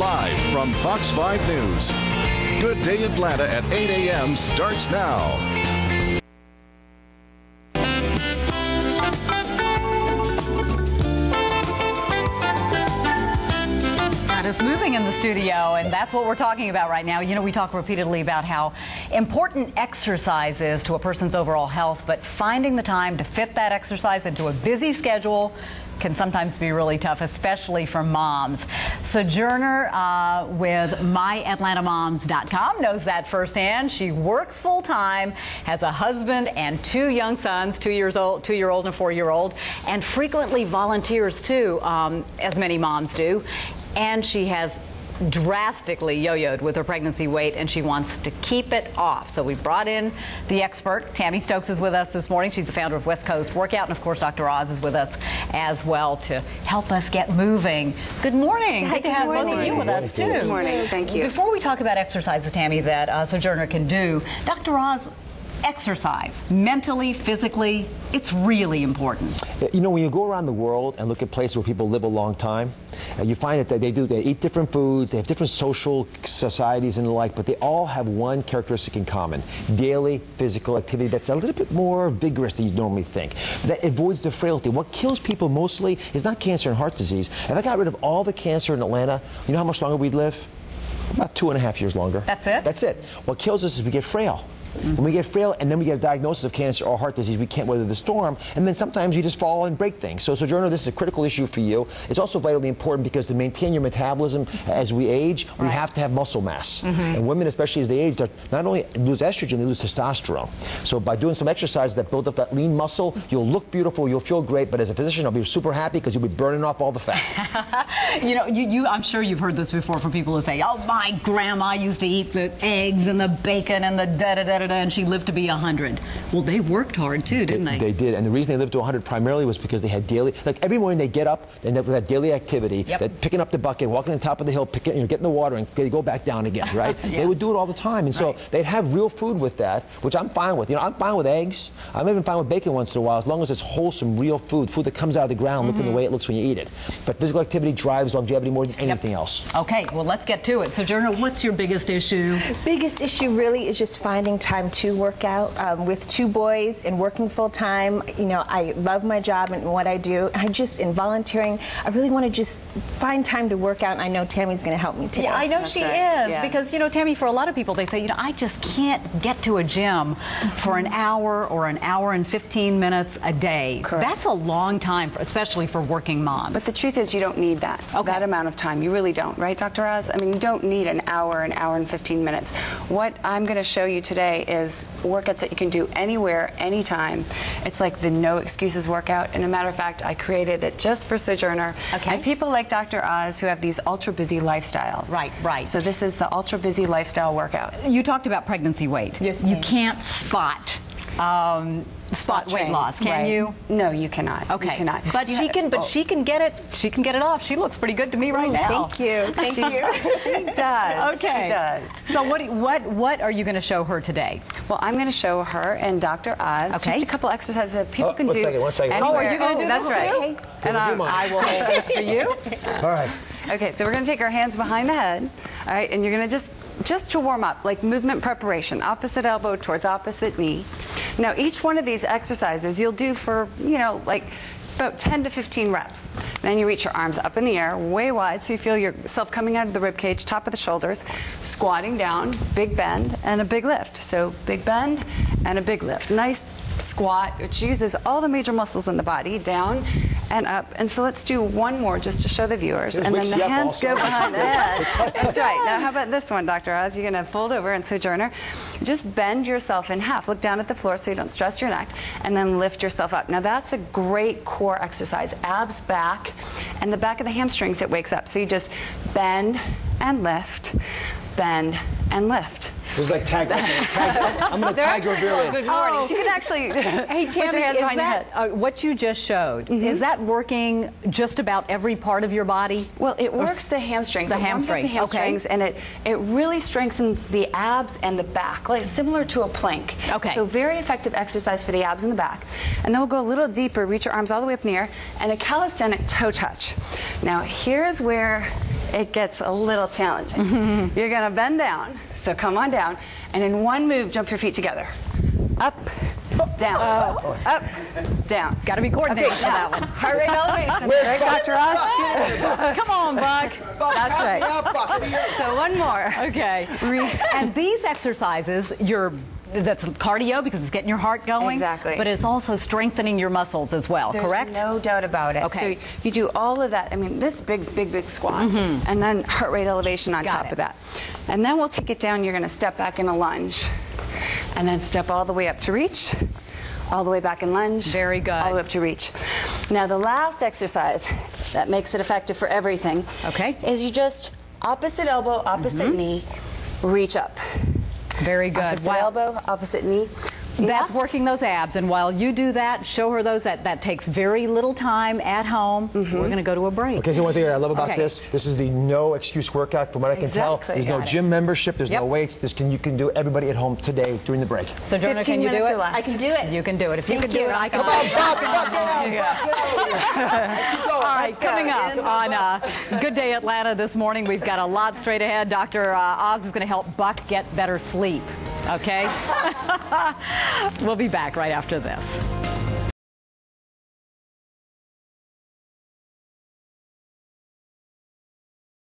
Live from Fox 5 News. Good Day Atlanta at 8 a.m. starts now. Is moving in the studio, and that's what we're talking about right now. You know, we talk repeatedly about how important exercise is to a person's overall health, but finding the time to fit that exercise into a busy schedule can sometimes be really tough, especially for moms. Sojourner with myatlantamoms.com knows that firsthand. She works full-time, has a husband and 2 young sons, 2-year-old and 4-year-old, and frequently volunteers too, as many moms do. And she has drastically yo-yoed with her pregnancy weight, and she wants to keep it off. So we brought in the expert. Tammy Stokes is with us this morning. She's the founder of West Coast Workout, and of course Dr. Oz is with us as well to help us get moving. Good morning. Hi, good to have both of you with us too. Good morning. Thank you. Before we talk about exercises, Tammy, that Sojourner can do, Dr. Oz, exercise, mentally, physically, it's really important. You know, when you go around the world and look at places where people live a long time, you find that they eat different foods, they have different social societies and the like, but they all have one characteristic in common: daily physical activity that's a little bit more vigorous than you normally think. That avoids the frailty. What kills people mostly is not cancer and heart disease. If I got rid of all the cancer in Atlanta, you know how much longer we'd live? About 2.5 years longer. That's it? That's it. What kills us is we get frail. When we get frail and then we get a diagnosis of cancer or heart disease, we can't weather the storm, and then sometimes you just fall and break things. So Sojourner, this is a critical issue for you. It's also vitally important because to maintain your metabolism as we age, we have to have muscle mass. And women, especially as they age, they not only lose estrogen, they lose testosterone. So by doing some exercises that build up that lean muscle, you'll look beautiful, you'll feel great, but as a physician, I'll be super happy because you'll be burning off all the fat. You know, I'm sure you've heard this before from people who say, oh, my grandma used to eat the eggs and the bacon and the da-da-da-da-da, and she lived to be 100. Well, they worked hard too, didn't they? They did, and the reason they lived to 100 primarily was because they had daily, like every morning they get up and with that daily activity, that picking up the bucket, walking to the top of the hill, getting in the water, and they go back down again, right? Yes. They would do it all the time, and so they'd have real food with that, which I'm fine with. You know, I'm fine with eggs. I'm even fine with bacon once in a while, as long as it's wholesome, real food that comes out of the ground, looking the way it looks when you eat it. But physical activity drives longevity more than anything else. Okay, well, let's get to it. Sojourner, what's your biggest issue? Biggest issue really is just finding time to work out. With 2 boys and working full-time, you know, I love my job and what I do. In volunteering, I really want to just find time to work out, and I know Tammy's going to help me today. Yeah, I know she is, because, you know, Tammy, for a lot of people, they say, you know, I just can't get to a gym for an hour or an hour and 15 minutes a day. Correct. That's a long time, especially for working moms. But the truth is you don't need that, that amount of time. You really don't, right, Dr. Oz? I mean, you don't need an hour and 15 minutes. What I'm going to show you today is workouts that you can do anywhere, anytime. It's like the no excuses workout, and a matter of fact, I created it just for Sojourner and people like Dr. Oz who have these ultra busy lifestyles. Right. So this is the ultra busy lifestyle workout. You talked about pregnancy weight. Yes, you can't spot weight loss, can you? No, you cannot. Okay, you cannot. But she can get it. She can get it off. She looks pretty good to me right now. Thank you. Thank you. She does. Okay. She does. So what are you going to show her today? Well, I'm going to show her and Dr. Oz just a couple exercises that people can do. One second. Oh, are you going to do that's this right. too? And I will hold this for you. All right. Okay, so we're going to take our hands behind the head, all right, and you're going to just to warm up, like movement preparation, opposite elbow towards opposite knee. Now, each one of these exercises you'll do for, you know, like about 10 to 15 reps. Then you reach your arms up in the air, way wide, so you feel yourself coming out of the rib cage, top of the shoulders, squatting down, big bend, and a big lift. So big bend and a big lift. Nice squat, which uses all the major muscles in the body, down and up. And so let's do one more just to show the viewers. And then the hands go behind the head. That's right. Now how about this one, Dr. Oz? You're going to fold over, and Sojourner, just bend yourself in half. Look down at the floor so you don't stress your neck, and then lift yourself up. Now that's a great core exercise. Abs back, and the back of the hamstrings, it wakes up. So you just bend and lift, bend and lift. This is like tag wrestling. I'm going to tag your rear end. Good morning. So you can actually hey, Tammy, put your hands behind your head. What you just showed, is that working just about every part of your body? Well, it works the hamstrings. The hamstrings, and it really strengthens the abs and the back, like similar to a plank. Okay. So very effective exercise for the abs and the back. And then we'll go a little deeper, reach your arms all the way up in the air, and a calisthenic toe touch. Now, here's where it gets a little challenging. You're gonna bend down, so come on down, and in one move, jump your feet together. Up, down, up, down. Got to be coordinated for that one. Heart rate elevation. Right, Dr. Ross? Come on, Buck. That's right. So one more. Okay. And these exercises, that's cardio because it's getting your heart going. Exactly. But it's also strengthening your muscles as well, There's correct? no doubt about it. Okay. So you do all of that. I mean, this big squat, and then heart rate elevation on top of that. And then we'll take it down. You're going to step back in a lunge, and then step all the way up to reach, all the way back in lunge. Very good. All the way up to reach. Now, the last exercise that makes it effective for everything is you just opposite elbow, opposite knee, reach up. Very good. Opposite elbow, opposite knee. That's working those abs, and while you do that, show her those. That takes very little time at home. We're going to go to a break. Okay, so one thing I love about this is the no excuse workout. From what I can tell, there's no gym membership, there's no weights. You can do everybody at home today during the break. So, Jonah, can you do it? I can do it. You can do it. If you can do it, I can. Come on, Buck, All right, coming up on Good Day Atlanta this morning, we've got a lot straight ahead. Dr. Oz is going to help Buck get better sleep. Okay? We'll be back right after this.